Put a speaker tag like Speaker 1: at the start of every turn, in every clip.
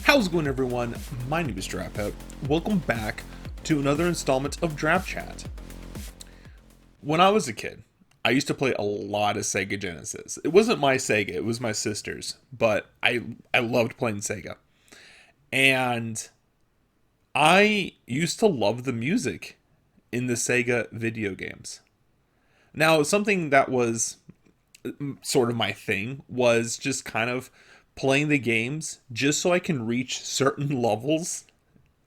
Speaker 1: How's it going, everyone? My name is DrapPep. Welcome back to another installment of Drap Chat. When I was a kid, I used to play a lot of Sega Genesis. It wasn't my Sega, it was my sister's, but I loved playing Sega. And I used to love the music in the Sega video games. Now, something that was sort of my thing was just kind of playing the games just so I can reach certain levels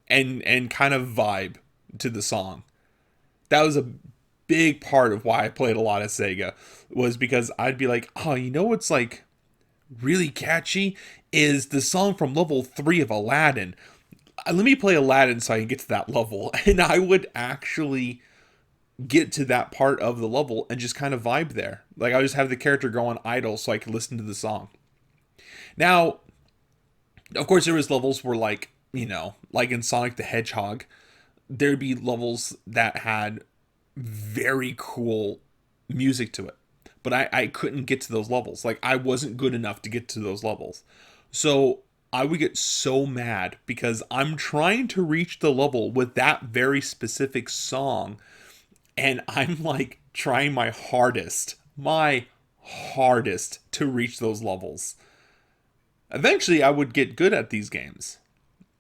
Speaker 1: and kind of vibe to the song. That was a big part of why I played a lot of Sega, was because I'd be like, "Oh, you know what's like really catchy is the song from level 3 of Aladdin. Let me play Aladdin so I can get to that level." And I would actually get to that part of the level and just kind of vibe there. Like I would just have the character go on idle so I could listen to the song. Now, of course, there was levels where like in Sonic the Hedgehog, there'd be levels that had very cool music to it. But I couldn't get to those levels. Like I wasn't good enough to get to those levels. So I would get so mad because I'm trying to reach the level with that very specific song, and I'm like trying my hardest to reach those levels. Eventually I would get good at these games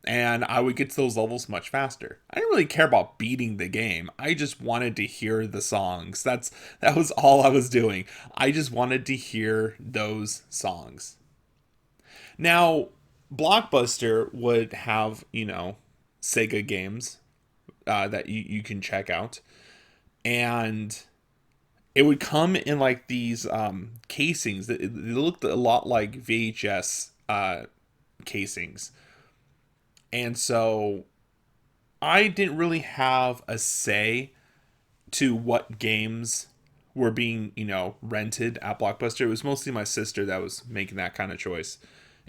Speaker 1: and I would get to those levels much faster. I didn't really care about beating the game. I just wanted to hear the songs. That was all I was doing. I just wanted to hear those songs. Now, Blockbuster would have, Sega games that you can check out. And it would come in like these casings that they looked a lot like VHS casings. And so I didn't really have a say to what games were being, rented at Blockbuster. It was mostly my sister that was making that kind of choice.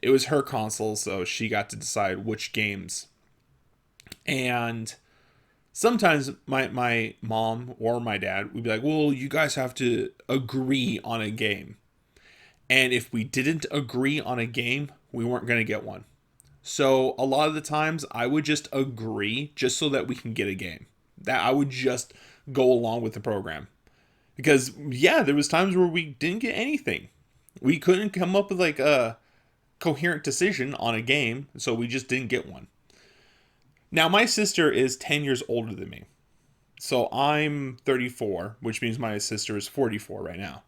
Speaker 1: It was her console, so she got to decide which games. And sometimes my mom or my dad would be like, well, you guys have to agree on a game. And if we didn't agree on a game, we weren't going to get one. So a lot of the times I would just agree just so that we can get a game. That I would just go along with the program. Because yeah, there was times where we didn't get anything. We couldn't come up with like a coherent decision on a game, so we just didn't get one. Now my sister is 10 years older than me. So I'm 34, which means my sister is 44 right now.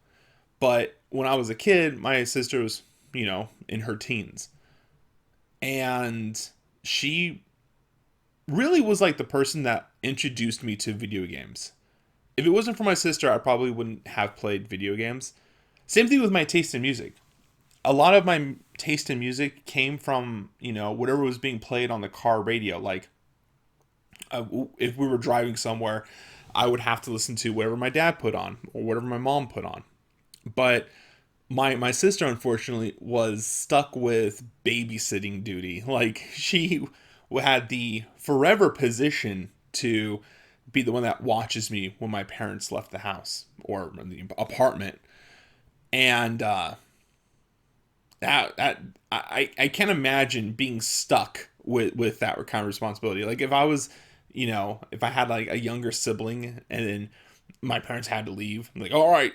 Speaker 1: But when I was a kid, my sister was, in her teens. And she really was like the person that introduced me to video games. If it wasn't for my sister, I probably wouldn't have played video games. Same thing with my taste in music. A lot of my taste in music came from, whatever was being played on the car radio. Like, if we were driving somewhere, I would have to listen to whatever my dad put on or whatever my mom put on. But my sister unfortunately was stuck with babysitting duty. Like she had the forever position to be the one that watches me when my parents left the house or the apartment. And I can't imagine being stuck with that kind of responsibility. Like if I was, if I had like a younger sibling and then my parents had to leave, I'm like, all right,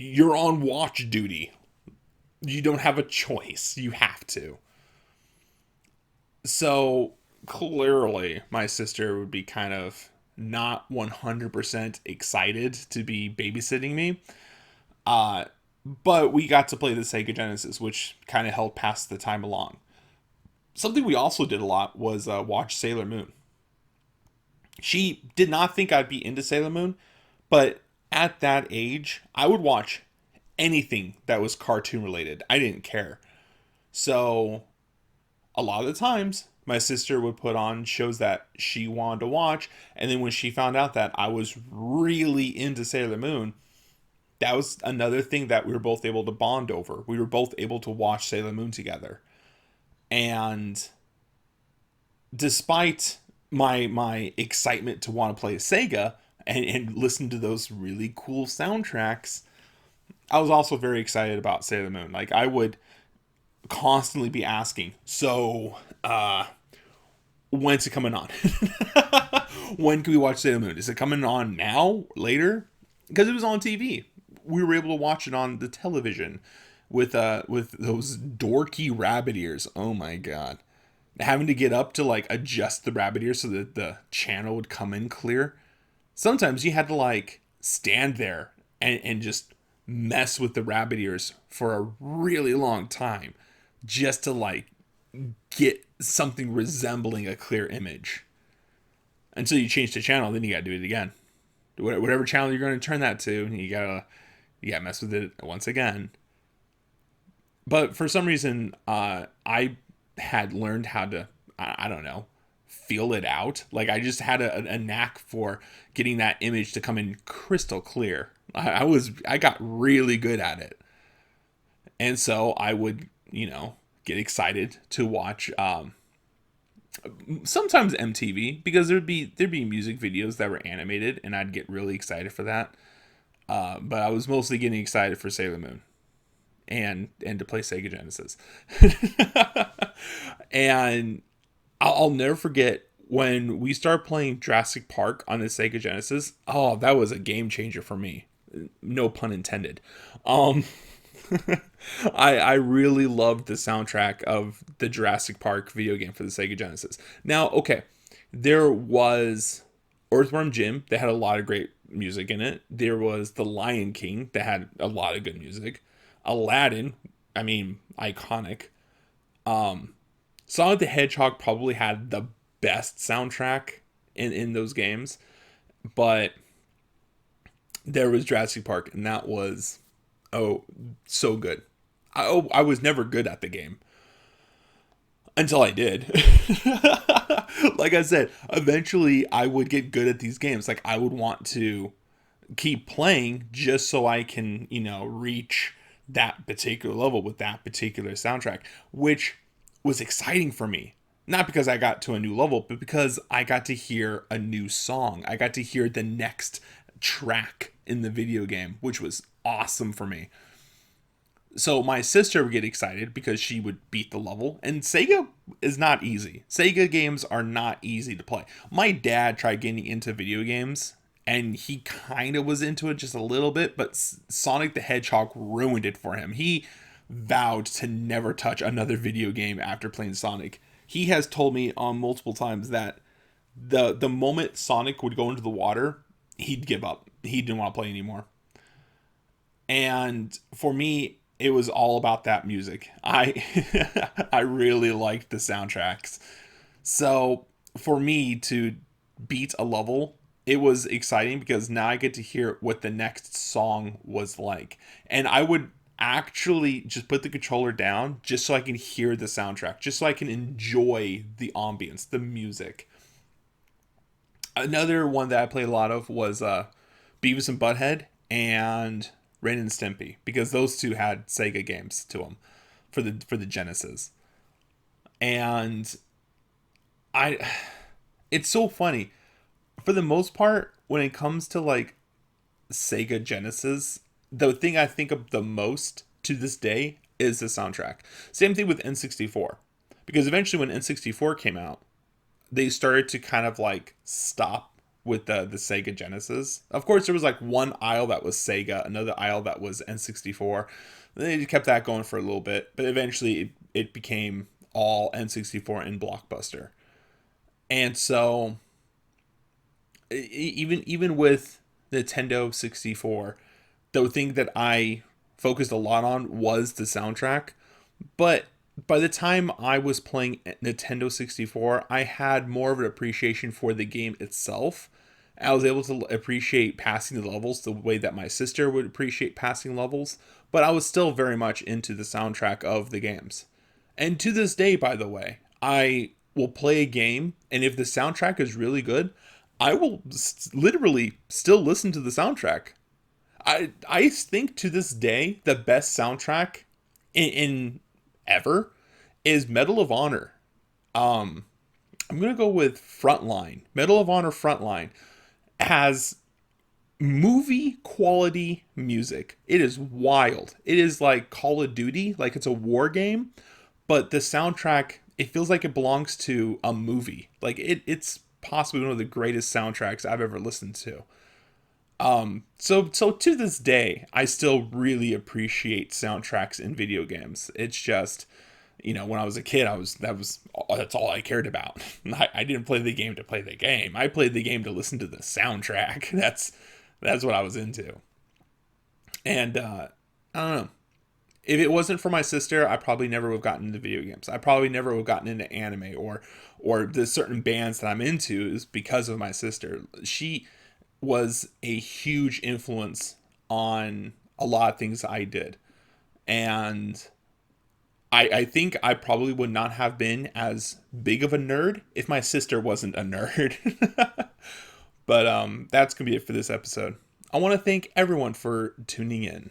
Speaker 1: you're on watch duty. You don't have a choice. You have to. So clearly, my sister would be kind of not 100% excited to be babysitting me. Uh, but we got to play the Sega Genesis, which kind of helped pass the time along. Something we also did a lot was watch Sailor Moon. She did not think I'd be into Sailor Moon, but at that age, I would watch anything that was cartoon related. I didn't care. So a lot of the times, my sister would put on shows that she wanted to watch, and then when she found out that I was really into Sailor Moon, that was another thing that we were both able to bond over. We were both able to watch Sailor Moon together. And despite my excitement to want to play Sega and listen to those really cool soundtracks, I was also very excited about Sailor Moon. Like I would constantly be asking, so when's it coming on? When can we watch Sailor Moon? Is it coming on now, later? Because it was on TV. We were able to watch it on the television with those dorky rabbit ears. Oh my god. Having to get up to like adjust the rabbit ears so that the channel would come in clear. Sometimes you had to like stand there and just mess with the rabbit ears for a really long time just to like get something resembling a clear image until you change the channel. Then you gotta do it again. Whatever channel you're going to turn that to, you gotta mess with it once again. But for some reason, I had learned how to, I don't know, feel it out. Like I just had a knack for getting that image to come in crystal clear. I got really good at it. And so I would, get excited to watch sometimes MTV, because there'd be music videos that were animated and I'd get really excited for that. But I was mostly getting excited for Sailor Moon and to play Sega Genesis. And I'll never forget when we started playing Jurassic Park on the Sega Genesis. Oh, that was a game changer for me. No pun intended. Um, I really loved the soundtrack of the Jurassic Park video game for the Sega Genesis. Now, okay, there was Earthworm Jim that had a lot of great music in it. There was The Lion King that had a lot of good music. Aladdin, I mean, iconic. Sonic the Hedgehog probably had the best soundtrack in those games, but there was Jurassic Park, and that was, oh, so good. I was never good at the game until I did. Like I said, eventually I would get good at these games. Like I would want to keep playing just so I can, reach that particular level with that particular soundtrack, which was exciting for me. Not because I got to a new level, but because I got to hear a new song. I got to hear the next track in the video game, which was awesome for me. So my sister would get excited because she would beat the level, and Sega is not easy. Sega games are not easy to play. My dad tried getting into video games and he kind of was into it just a little bit, but Sonic the Hedgehog ruined it for him. He vowed to never touch another video game after playing Sonic. He has told me on multiple times that the moment Sonic would go into the water, he'd give up. He didn't want to play anymore. And for me, it was all about that music. I I really liked the soundtracks. So for me to beat a level, it was exciting because now I get to hear what the next song was like. And I would actually just put the controller down just so I can hear the soundtrack, just so I can enjoy the ambience, the music. Another one that I played a lot of was Beavis and Butthead and Ren and Stimpy, because those two had Sega games to them for the Genesis. And I it's so funny. For the most part, when it comes to like Sega Genesis, the thing I think of the most to this day is the soundtrack. Same thing with N64. Because eventually when N64 came out, they started to kind of like stop with the Sega Genesis. Of course, there was like one aisle that was Sega, another aisle that was N64. They kept that going for a little bit, but eventually it became all N64 and Blockbuster. And so even with Nintendo 64, the thing that I focused a lot on was the soundtrack. But by the time I was playing Nintendo 64, I had more of an appreciation for the game itself. I was able to appreciate passing the levels the way that my sister would appreciate passing levels, but I was still very much into the soundtrack of the games. And to this day, by the way, I will play a game, and if the soundtrack is really good, I will literally still listen to the soundtrack. I think to this day the best soundtrack in ever is Medal of Honor. I'm gonna go with Frontline. Medal of Honor Frontline has movie quality music. It is wild. It is like Call of Duty, like it's a war game, but the soundtrack, it feels like it belongs to a movie. Like it's possibly one of the greatest soundtracks I've ever listened to. So to this day, I still really appreciate soundtracks in video games. It's just, when I was a kid, that's all I cared about. I didn't play the game to play the game. I played the game to listen to the soundtrack. That's what I was into. And I don't know. If it wasn't for my sister, I probably never would have gotten into video games. I probably never would have gotten into anime or the certain bands that I'm into is because of my sister. She was a huge influence on a lot of things I did. And I think I probably would not have been as big of a nerd if my sister wasn't a nerd. But that's going to be it for this episode. I want to thank everyone for tuning in.